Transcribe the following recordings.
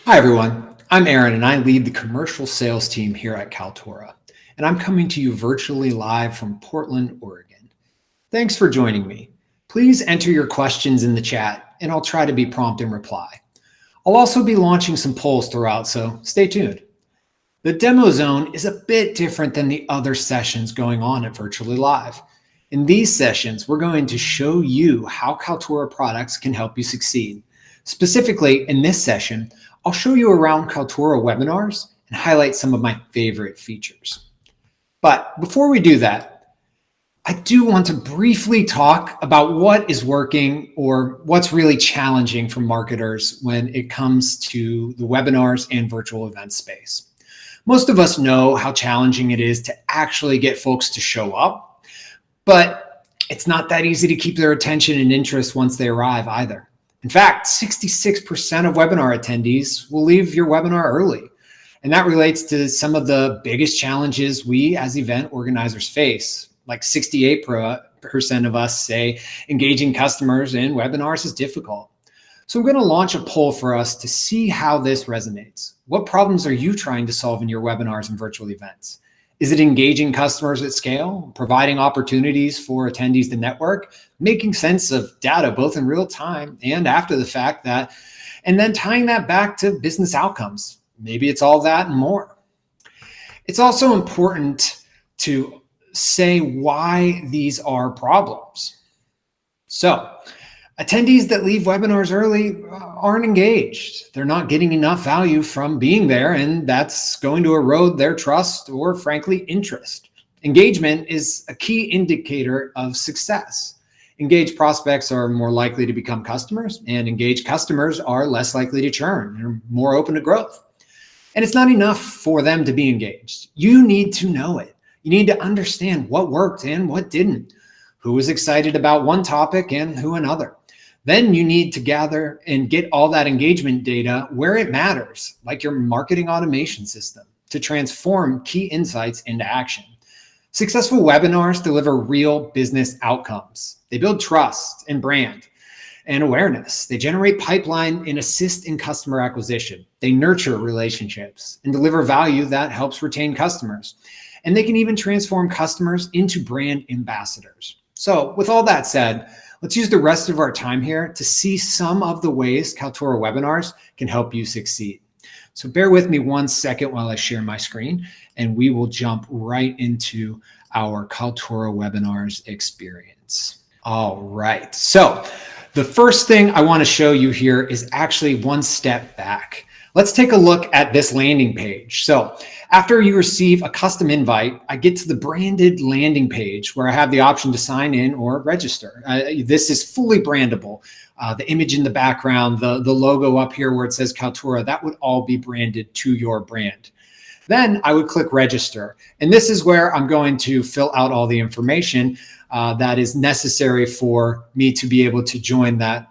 Hi, everyone. I'm Aaron, and I lead the commercial sales team here at Kaltura. And I'm coming to you virtually live from Portland, Oregon. Thanks for joining me. Please enter your questions in the chat, and I'll try to be prompt in reply. I'll also be launching some polls throughout, so stay tuned. The demo zone is a bit different than the other sessions going on at Virtually Live. In these sessions, we're going to show you how Kaltura products can help you succeed. Specifically, in this session, I'll show you around Kaltura Webinars and highlight some of my favorite features. But before we do that, I do want to briefly talk about what is working or what's really challenging for marketers when it comes to the webinars and virtual event space. Most of us know how challenging it is to actually get folks to show up, but it's not that easy to keep their attention and interest once they arrive either. In fact, 66% of webinar attendees will leave your webinar early. And that relates to some of the biggest challenges we as event organizers face. Like 68% of us say engaging customers in webinars is difficult. So I'm going to launch a poll for us to see how this resonates. What problems are you trying to solve in your webinars and virtual events? Is it engaging customers at scale, providing opportunities for attendees to network, making sense of data both in real time and after the fact, and then tying that back to business outcomes? Maybe it's all that and more. It's also important to say why these are problems. So, attendees that leave webinars early aren't engaged. They're not getting enough value from being there, and that's going to erode their trust or, frankly, interest. Engagement is a key indicator of success. Engaged prospects are more likely to become customers, and engaged customers are less likely to churn. They're more open to growth. And it's not enough for them to be engaged. You need to know it. You need to understand what worked and what didn't, who was excited about one topic and who another. Then you need to gather and get all that engagement data where it matters, like your marketing automation system, to transform key insights into action. Successful webinars deliver real business outcomes. They build trust and brand and awareness. They generate pipeline and assist in customer acquisition. They nurture relationships and deliver value that helps retain customers. And they can even transform customers into brand ambassadors. So with all that said, let's use the rest of our time here to see some of the ways Kaltura Webinars can help you succeed. So bear with me 1 second while I share my screen, and we will jump right into our Kaltura Webinars experience. All right, so the first thing I want to show you here is actually one step back. Let's take a look at this landing page. So after you receive a custom invite, I get to the branded landing page where I have the option to sign in or register. This is fully brandable. The image in the background, the logo up here where it says Kaltura, that would all be branded to your brand. Then I would click register. And this is where I'm going to fill out all the information that is necessary for me to be able to join that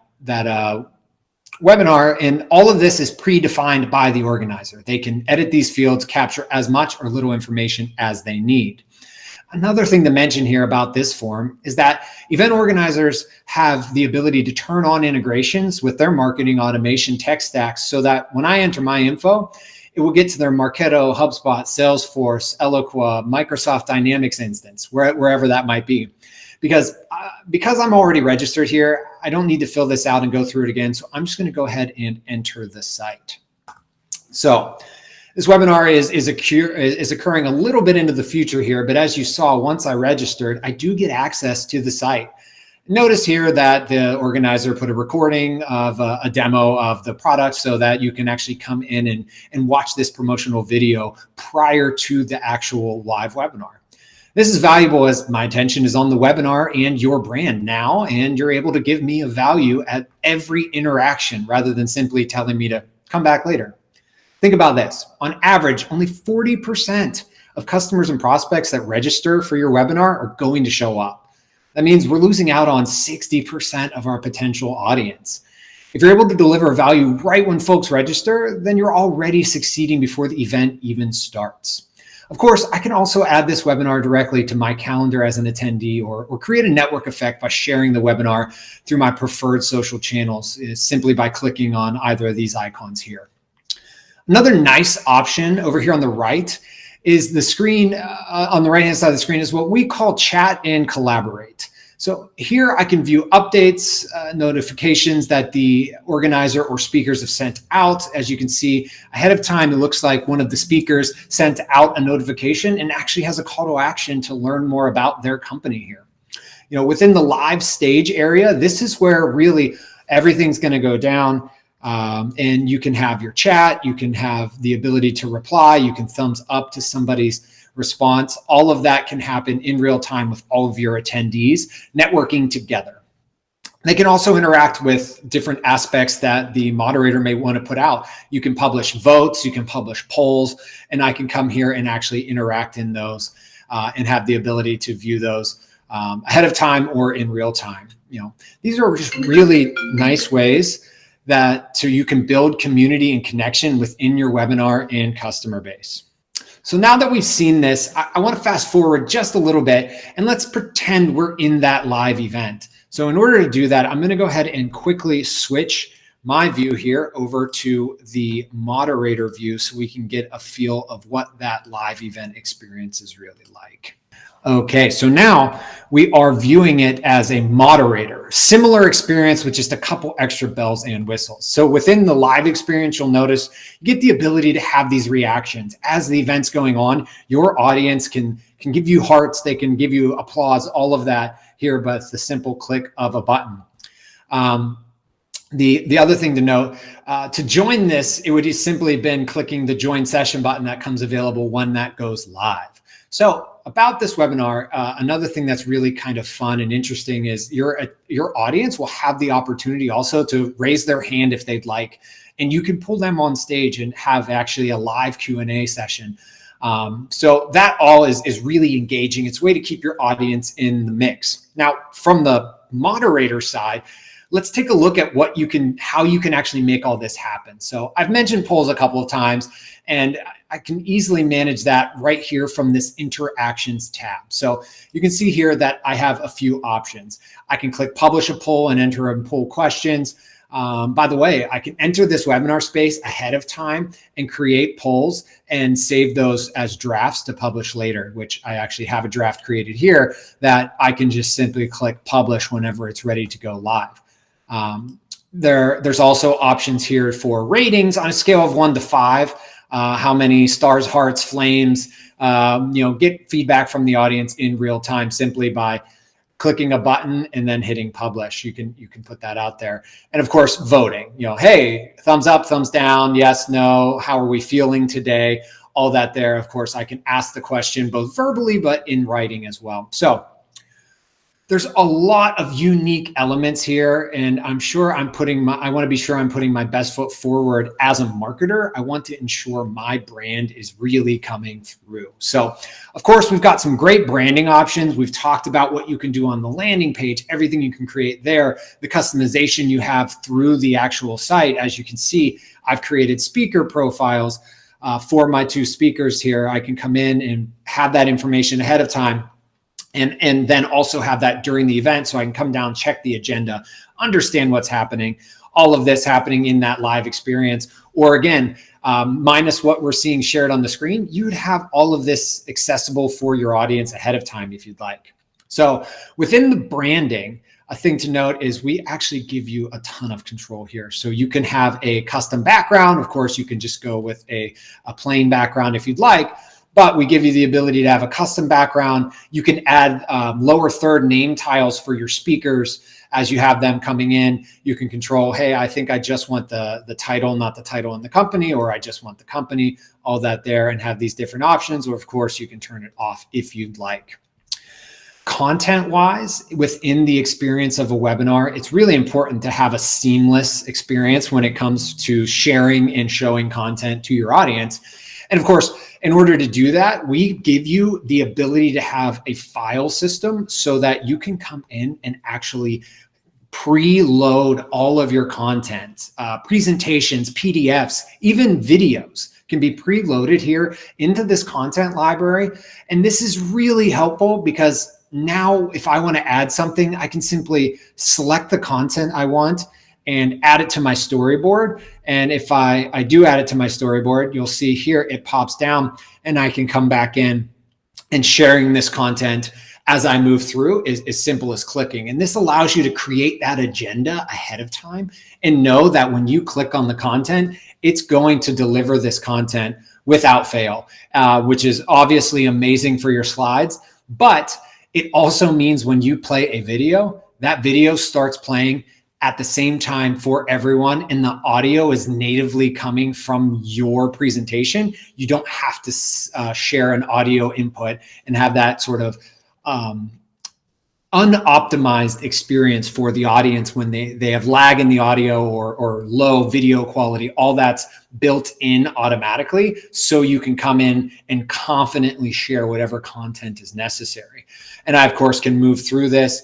webinar, and all of this is predefined by the organizer. They can edit these fields, capture as much or little information as they need. Another thing to mention here about this form is that event organizers have the ability to turn on integrations with their marketing automation tech stacks so that when I enter my info, it will get to their Marketo, HubSpot, Salesforce, Eloqua, Microsoft Dynamics instance, wherever that might be. Because I'm already registered here, I don't need to fill this out and go through it again. So I'm just going to go ahead and enter the site. So this webinar is occurring a little bit into the future here, but as you saw, once I registered, I do get access to the site. Notice here that the organizer put a recording of a demo of the product so that you can actually come in and watch this promotional video prior to the actual live webinar. This is valuable as my attention is on the webinar and your brand now, and you're able to give me a value at every interaction rather than simply telling me to come back later. Think about this. On average, only 40% of customers and prospects that register for your webinar are going to show up. That means we're losing out on 60% of our potential audience. If you're able to deliver value right when folks register, then you're already succeeding before the event even starts. Of course, I can also add this webinar directly to my calendar as an attendee or create a network effect by sharing the webinar through my preferred social channels simply by clicking on either of these icons here. Another nice option over here on the right is the screen on the right-hand side of the screen is what we call chat and collaborate. So here I can view updates, notifications that the organizer or speakers have sent out. As you can see ahead of time, it looks like one of the speakers sent out a notification and actually has a call to action to learn more about their company here. Within the live stage area, this is where really everything's going to go down. And you can have your chat, you can have the ability to reply, you can thumbs up to somebody's response. All of that can happen in real time with all of your attendees networking together. They can also interact with different aspects that the moderator may want to put out. You can publish votes, you can publish polls, and I can come here and actually interact in those and have the ability to view those ahead of time or in real time. These are just really nice ways that you can build community and connection within your webinar and customer base. So now that we've seen this, I want to fast forward just a little bit and let's pretend we're in that live event. So in order to do that, I'm going to go ahead and quickly switch my view here over to the moderator view so we can get a feel of what that live event experience is really like. Okay, so now we are viewing it as a moderator. Similar experience with just a couple extra bells and whistles. So within the live experience, you'll notice you get the ability to have these reactions. As the event's going on, your audience can give you hearts, they can give you applause, all of that here, but it's the simple click of a button. The other thing to note, to join this, it would have simply been clicking the join session button that comes available when that goes live. So about this webinar, another thing that's really kind of fun and interesting is your audience will have the opportunity also to raise their hand if they'd like, and you can pull them on stage and have actually a live Q&A session. So that all is really engaging. It's a way to keep your audience in the mix. Now, from the moderator side, let's take a look at how you can actually make all this happen. So I've mentioned polls a couple of times, and I can easily manage that right here from this interactions tab. So you can see here that I have a few options. I can click publish a poll and enter and poll questions. By the way, I can enter this webinar space ahead of time and create polls and save those as drafts to publish later, which I actually have a draft created here that I can just simply click publish whenever it's ready to go live. There's also options here for ratings on a scale of 1 to 5. How many stars, hearts, flames, get feedback from the audience in real time simply by clicking a button and then hitting publish. You can put that out there. And of course, voting, hey, thumbs up, thumbs down, yes, no, how are we feeling today? All that there. Of course, I can ask the question both verbally, but in writing as well. So there's a lot of unique elements here, and I want to be sure I'm putting my best foot forward as a marketer. I want to ensure my brand is really coming through. So of course, we've got some great branding options. We've talked about what you can do on the landing page, everything you can create there, the customization you have through the actual site. As you can see, I've created speaker profiles for my 2 speakers here. I can come in and have that information ahead of time. And then also have that during the event so I can come down, check the agenda, understand what's happening, all of this happening in that live experience. Or again, minus what we're seeing shared on the screen, you'd have all of this accessible for your audience ahead of time if you'd like. So within the branding, a thing to note is we actually give you a ton of control here. So you can have a custom background. Of course, you can just go with a plain background if you'd like. But we give you the ability to have a custom background. You can add lower third name tiles for your speakers as you have them coming in. You can control, hey, I think I just want the title, not the title in the company, or I just want the company, all that there, and have these different options. Or of course, you can turn it off if you'd like. Content-wise, within the experience of a webinar, it's really important to have a seamless experience when it comes to sharing and showing content to your audience. And of course, in order to do that, we give you the ability to have a file system so that you can come in and actually preload all of your content, presentations, PDFs, even videos can be preloaded here into this content library. And this is really helpful because now if I want to add something, I can simply select the content I want and add it to my storyboard. And if I do add it to my storyboard, you'll see here it pops down and I can come back in, and sharing this content as I move through is as simple as clicking. And this allows you to create that agenda ahead of time and know that when you click on the content, it's going to deliver this content without fail, which is obviously amazing for your slides. But it also means when you play a video, that video starts playing at the same time for everyone, and the audio is natively coming from your presentation. You don't have to share an audio input and have that sort of unoptimized experience for the audience when they have lag in the audio or low video quality. All that's built in automatically, so you can come in and confidently share whatever content is necessary. And I, of course, can move through this.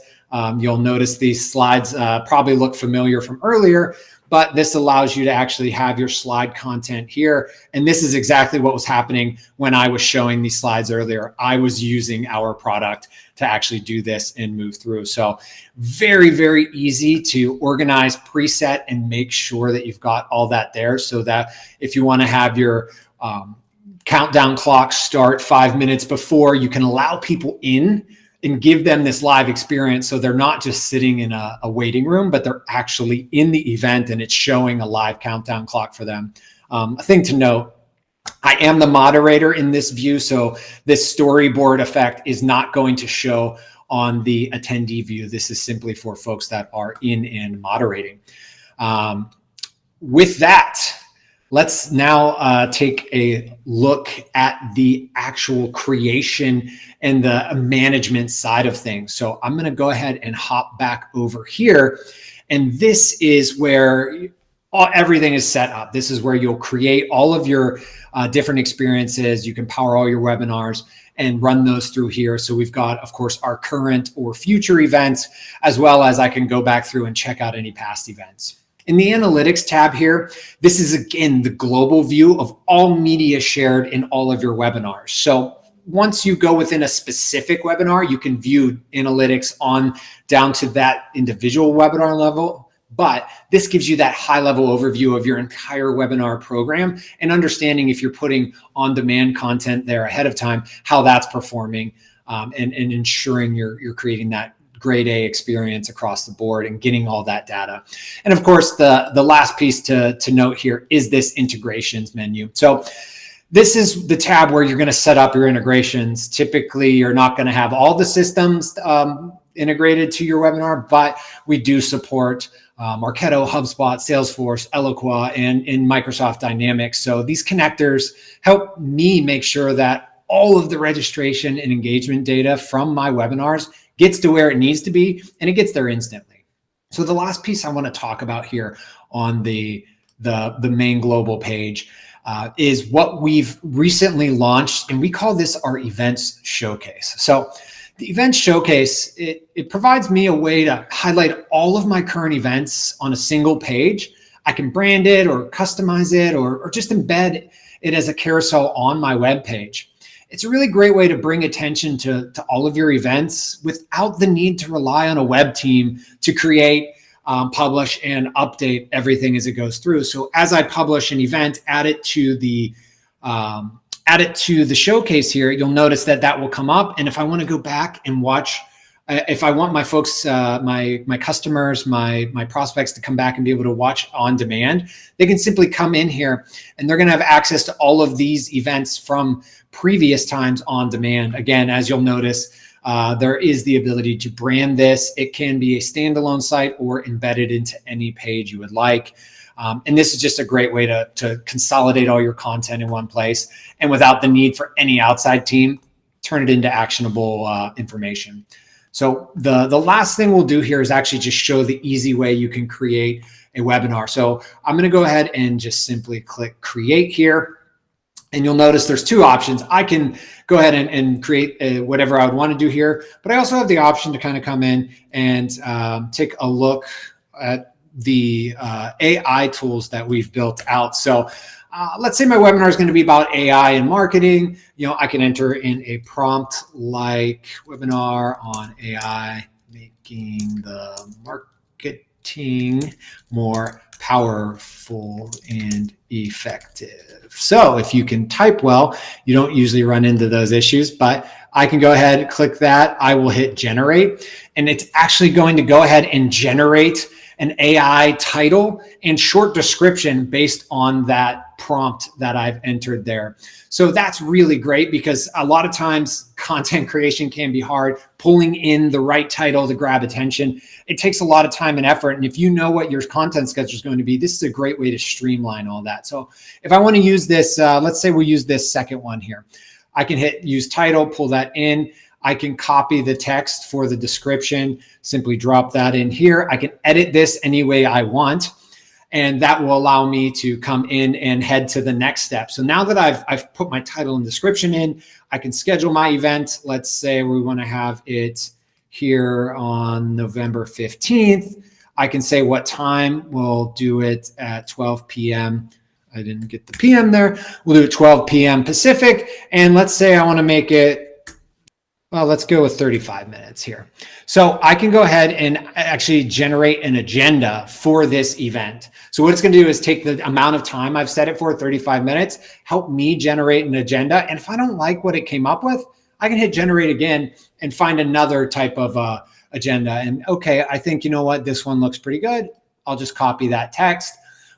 You'll notice these slides probably look familiar from earlier, but this allows you to actually have your slide content here. And this is exactly what was happening when I was showing these slides earlier. I was using our product to actually do this and move through. So very, very easy to organize, preset, and make sure that you've got all that there, so that if you want to have your countdown clock start 5 minutes before, you can allow people in and give them this live experience, so they're not just sitting in a waiting room, but they're actually in the event and it's showing a live countdown clock for them. A thing to note, I am the moderator in this view, so this storyboard effect is not going to show on the attendee view. This is simply for folks that are in and moderating. With that, let's now take a look at the actual creation and the management side of things. So I'm going to go ahead and hop back over here. And this is where everything is set up. This is where you'll create all of your different experiences. You can power all your webinars and run those through here. So we've got, of course, our current or future events, as well as I can go back through and check out any past events. In the analytics tab here, this is again the global view of all media shared in all of your webinars. So once you go within a specific webinar, you can view analytics on down to that individual webinar level. But this gives you that high level overview of your entire webinar program and understanding if you're putting on-demand content there ahead of time, how that's performing, and ensuring you're creating that grade A experience across the board and getting all that data. And of course, the last piece to note here is this integrations menu. So this is the tab where you're going to set up your integrations. Typically, you're not going to have all the systems integrated to your webinar, but we do support Marketo, HubSpot, Salesforce, Eloqua, and in Microsoft Dynamics. So these connectors help me make sure that all of the registration and engagement data from my webinars gets to where it needs to be, and it gets there instantly. So the last piece I want to talk about here on the main global page is what we've recently launched, and we call this our events showcase. So the events showcase, it provides me a way to highlight all of my current events on a single page. I can brand it or customize it or just embed it as a carousel on my web page. It's a really great way to bring attention to all of your events without the need to rely on a web team to create, publish, and update everything as it goes through. So as I publish an event, add it to the showcase here, you'll notice that will come up. And if I want to go back and watch, if I want my folks, my customers, my prospects to come back and be able to watch on demand, they can simply come in here and they're going to have access to all of these events from previous times on demand. Again, as you'll notice, there is the ability to brand this. It can be a standalone site or embedded into any page you would like. And this is just a great way to consolidate all your content in one place, and without the need for any outside team, turn it into actionable information. So the last thing we'll do here is actually just show the easy way you can create a webinar. So I'm going to go ahead and just simply click create here. And you'll notice there's two options. I can go ahead and create whatever I would want to do here, but I also have the option to kind of come in and take a look at the AI tools that we've built out. So let's say my webinar is going to be about AI and marketing. You know, I can enter in a prompt like webinar on AI making the market marketing more powerful and effective. So if you can type well, you don't usually run into those issues, but I can go ahead and click that. I will hit generate, and it's actually going to go ahead and generate an AI title and short description based on that prompt that I've entered there. So that's really great, because a lot of times content creation can be hard. Pulling in the right title to grab attention, it takes a lot of time and effort. And if you know what your content schedule is going to be, this is a great way to streamline all that. So if I want to use this, let's say we use this second one here. I can hit use title, pull that in. I can copy the text for the description, simply drop that in here. I can edit this any way I want, and that will allow me to come in and head to the next step. So now that I've put my title and description in, I can schedule my event. Let's say we want to have it here on November 15th. I can say what time. We'll do it at 12 p.m. I didn't get the PM there. We'll do it 12 p.m. Pacific. And let's say I want to make it, well, let's go with 35 minutes here. So I can go ahead and actually generate an agenda for this event. So what it's going to do is take the amount of time I've set it for, 35 minutes, help me generate an agenda. And if I don't like what it came up with, I can hit generate again and find another type of agenda. And okay, I think, you know what, this one looks pretty good. I'll just copy that text.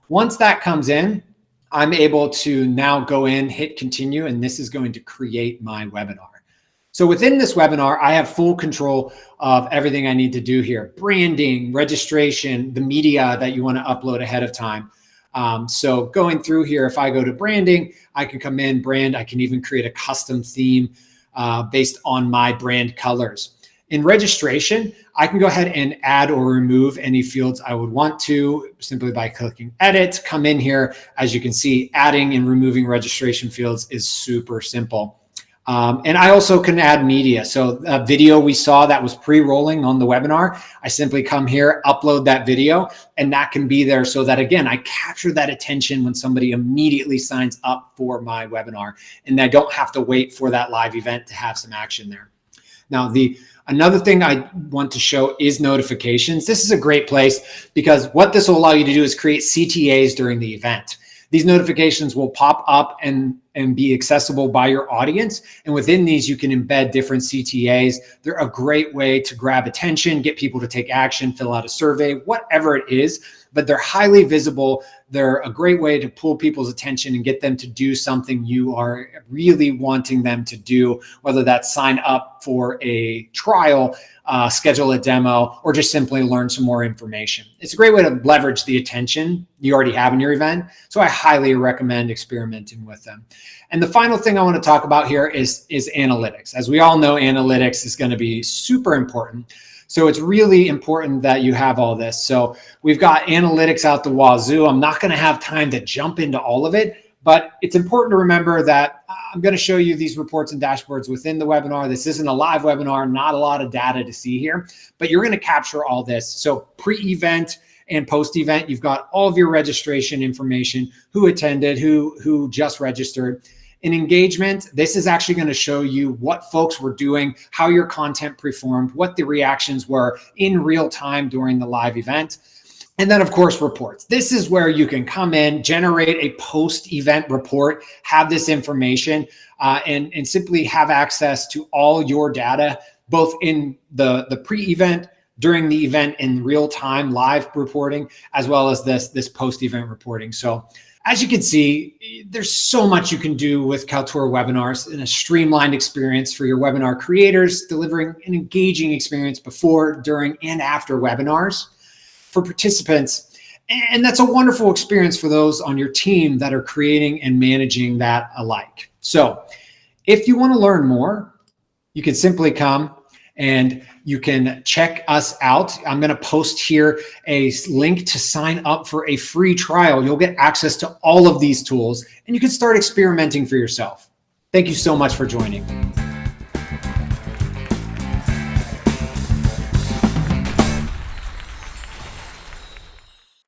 Once that comes in, I'm able to now go in, hit continue, and this is going to create my webinar. So within this webinar, I have full control of everything I need to do here. Branding, registration, the media that you want to upload ahead of time. So going through here, if I go to branding, I can come in, brand. I can even create a custom theme based on my brand colors. In registration, I can go ahead and add or remove any fields I would want to simply by clicking edit. Come in here. As you can see, adding and removing registration fields is super simple. And I also can add media. So a video we saw that was pre-rolling on the webinar, I simply come here, upload that video, and that can be there so that, again, I capture that attention when somebody immediately signs up for my webinar, and I don't have to wait for that live event to have some action there. Now, another thing I want to show is notifications. This is a great place because what this will allow you to do is create CTAs during the event. These notifications will pop up and be accessible by your audience. And within these, you can embed different CTAs. They're a great way to grab attention, get people to take action, fill out a survey, whatever it is, but they're highly visible. They're a great way to pull people's attention and get them to do something you are really wanting them to do, whether that's sign up for a trial, schedule a demo, or just simply learn some more information. It's a great way to leverage the attention you already have in your event. So I highly recommend experimenting with them. And the final thing I want to talk about here is analytics. As we all know, analytics is going to be super important. So it's really important that you have all this. So we've got analytics out the wazoo. I'm not going to have time to jump into all of it, but it's important to remember that I'm going to show you these reports and dashboards within the webinar. This isn't a live webinar, not a lot of data to see here, but you're going to capture all this. So pre-event and post-event, you've got all of your registration information, who attended, who just registered. In engagement, this is actually going to show you what folks were doing, how your content performed, what the reactions were in real time during the live event. And then, of course, reports. This is where you can come in, generate a post-event report, have this information, and simply have access to all your data, both in the pre-event, during the event, in real time live reporting, as well as this post-event reporting. So as you can see, there's so much you can do with Kaltura webinars in a streamlined experience for your webinar creators, delivering an engaging experience before, during, and after webinars for participants. And that's a wonderful experience for those on your team that are creating and managing that alike. So if you want to learn more, you can simply come and you can check us out. I'm going to post here a link to sign up for a free trial. You'll get access to all of these tools and you can start experimenting for yourself. Thank you so much for joining.